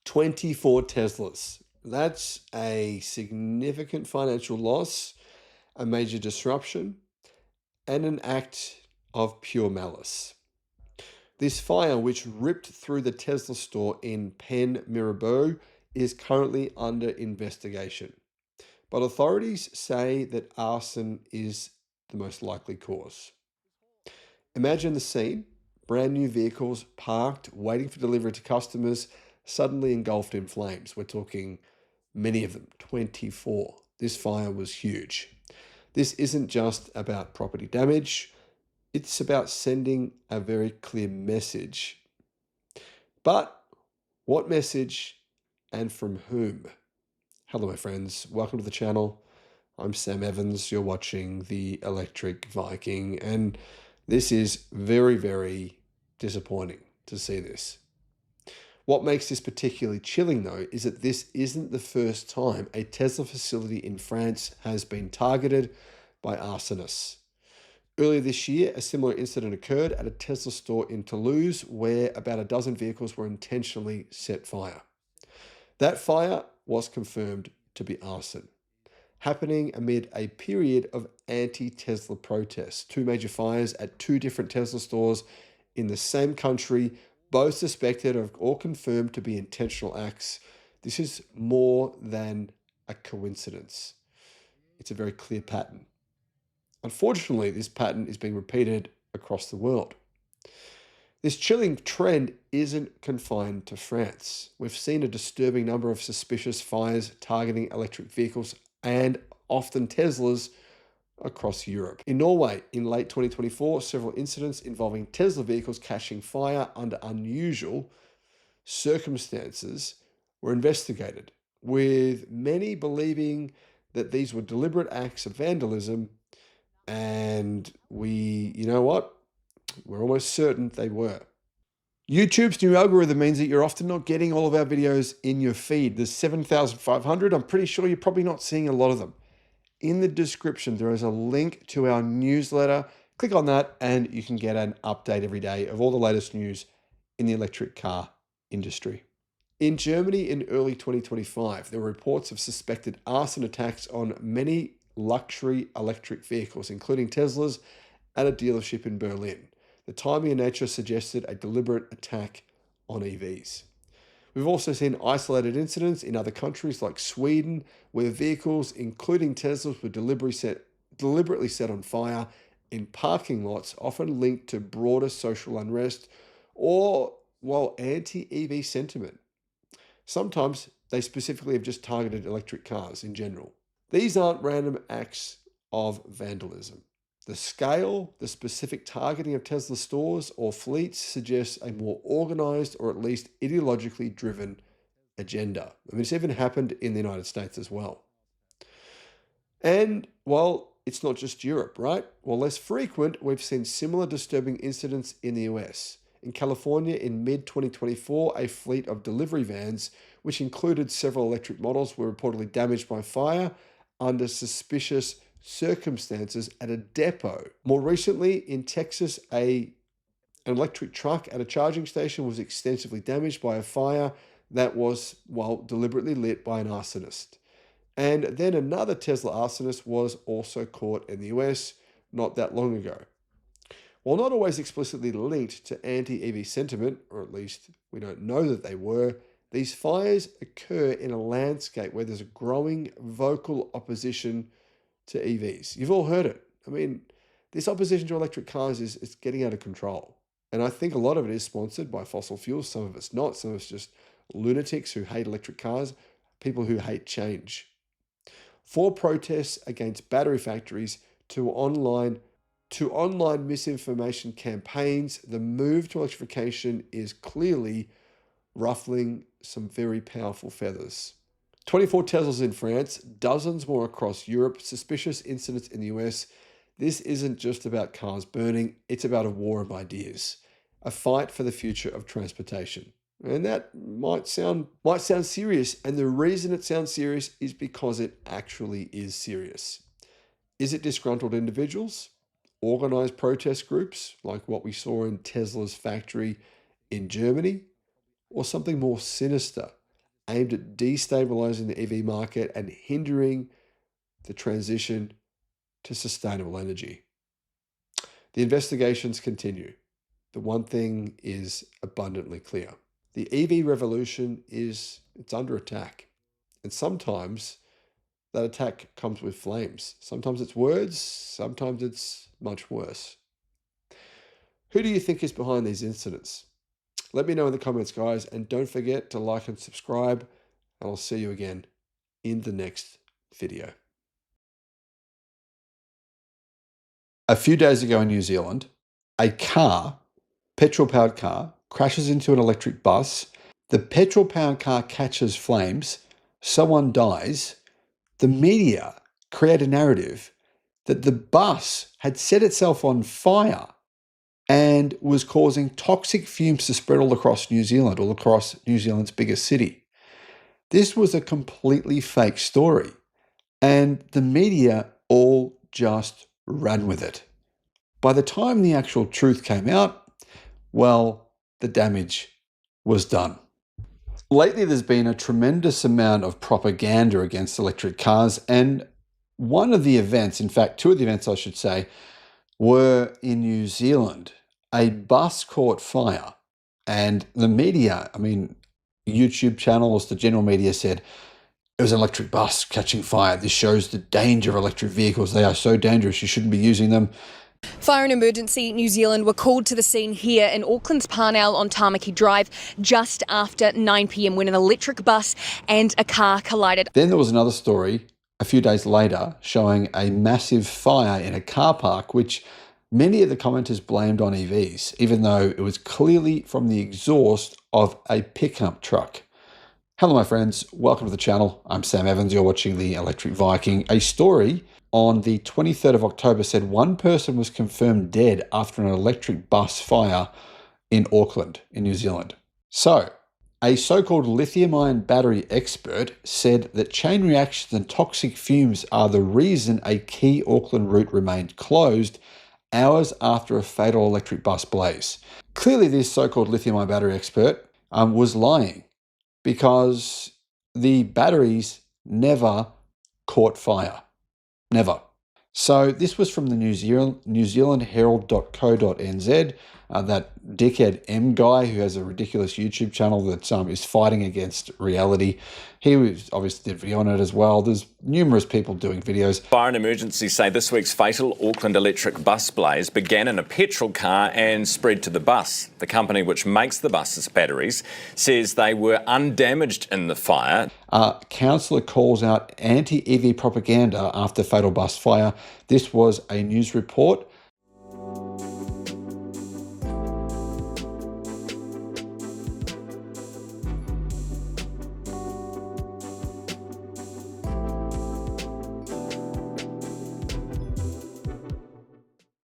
24 Teslas. That's a significant financial loss, a major disruption, and an act of pure malice. This fire, which ripped through the Tesla store in Penn Mirabeau, is currently under investigation. But authorities say that arson is the most likely cause. Imagine the scene: brand new vehicles parked, waiting for delivery to customers, suddenly engulfed in flames. We're talking many of them, 24. This fire was huge. This isn't just about property damage, it's about sending a very clear message. But what message and from whom? Hello, my friends. Welcome to the channel. I'm Sam Evans. You're watching the Electric Viking, and this is very, very disappointing to see this. What makes this particularly chilling, though, is that this isn't the first time a Tesla facility in France has been targeted by arsonists. Earlier this year, a similar incident occurred at a Tesla store in Toulouse where about a dozen vehicles were intentionally set fire. That fire was confirmed to be arson, happening amid a period of anti-Tesla protests. Two major fires at two different Tesla stores in the same country, both suspected of or confirmed to be intentional acts. This is more than a coincidence. It's a very clear pattern. Unfortunately, this pattern is being repeated across the world. This chilling trend isn't confined to France. We've seen a disturbing number of suspicious fires targeting electric vehicles and often Teslas across Europe. In Norway, in late 2024, several incidents involving Tesla vehicles catching fire under unusual circumstances were investigated, with many believing that these were deliberate acts of vandalism. And you know what? We're almost certain they were. YouTube's new algorithm means that you're often not getting all of our videos in your feed. There's 7,500. I'm pretty sure you're probably not seeing a lot of them. In the description, there is a link to our newsletter. Click on that and you can get an update every day of all the latest news in the electric car industry. In Germany in early 2025, there were reports of suspected arson attacks on many luxury electric vehicles, including Teslas, at a dealership in Berlin. The timing and nature suggested a deliberate attack on EVs. We've also seen isolated incidents in other countries like Sweden, where vehicles, including Teslas, were deliberately set on fire in parking lots, often linked to broader social unrest or, anti-EV sentiment. Sometimes they specifically have just targeted electric cars in general. These aren't random acts of vandalism. The scale, the specific targeting of Tesla stores or fleets suggests a more organized or at least ideologically driven agenda. I mean, it's even happened in the United States as well. And it's not just Europe, right? While less frequent, we've seen similar disturbing incidents in the US. In California, in mid-2024, a fleet of delivery vans, which included several electric models, were reportedly damaged by fire under suspicious circumstances at a depot. More recently, in Texas, an electric truck at a charging station was extensively damaged by a fire that was, deliberately lit by an arsonist. And then another Tesla arsonist was also caught in the US not that long ago. While not always explicitly linked to anti-EV sentiment, or at least we don't know that they were, these fires occur in a landscape where there's a growing vocal opposition to EVs. You've all heard it. I mean, this opposition to electric cars is getting out of control. And I think a lot of it is sponsored by fossil fuels. Some of it's not. Some of it's just lunatics who hate electric cars, people who hate change. For protests against battery factories to online misinformation campaigns, the move to electrification is clearly ruffling some very powerful feathers. 24 Teslas in France, dozens more across Europe, suspicious incidents in the US. This isn't just about cars burning, it's about a war of ideas, a fight for the future of transportation. And that might sound serious, and the reason it sounds serious is because it actually is serious. Is it disgruntled individuals? Organized protest groups, like what we saw in Tesla's factory in Germany? Or something more sinister, aimed at destabilizing the EV market and hindering the transition to sustainable energy. The investigations continue. The one thing is abundantly clear. The EV revolution it's under attack. And sometimes that attack comes with flames. Sometimes it's words, sometimes it's much worse. Who do you think is behind these incidents? Let me know in the comments, guys, and don't forget to like and subscribe, and I'll see you again in the next video. A few days ago in New Zealand, a petrol-powered car, crashes into an electric bus. The petrol-powered car catches flames, someone dies. The media create a narrative that the bus had set itself on fire and was causing toxic fumes to spread all across New Zealand, all across New Zealand's biggest city. This was a completely fake story, and the media all just ran with it. By the time the actual truth came out, well, the damage was done. Lately, there's been a tremendous amount of propaganda against electric cars, and one of the events, in fact, two of the events I should say, were in New Zealand. A bus caught fire, and the media, YouTube channels, the general media said, it was an electric bus catching fire. This shows the danger of electric vehicles. They are so dangerous, you shouldn't be using them. Fire and Emergency New Zealand were called to the scene here in Auckland's Parnell on Tamaki Drive just after 9 p.m. when an electric bus and a car collided. Then there was another story a few days later showing a massive fire in a car park, which many of the commenters blamed on EVs, even though it was clearly from the exhaust of a pickup truck. Hello, my friends. Welcome to the channel. I'm Sam Evans. You're watching the Electric Viking. A story on the 23rd of October said one person was confirmed dead after an electric bus fire in Auckland, in New Zealand. So, a so-called lithium-ion battery expert said that chain reactions and toxic fumes are the reason a key Auckland route remained closed hours after a fatal electric bus blaze. Clearly, this so-called lithium-ion battery expert was lying, because the batteries never caught fire. Never. So this was from the New Zealand Herald.co.nz, that dickhead M guy who has a ridiculous YouTube channel that is fighting against reality. He was obviously did video on it as well. There's numerous people doing videos. Fire and Emergency say this week's fatal Auckland electric bus blaze began in a petrol car and spread to the bus. The company which makes the bus's batteries says they were undamaged in the fire. Councillor calls out anti-EV propaganda after fatal bus fire. This was a news report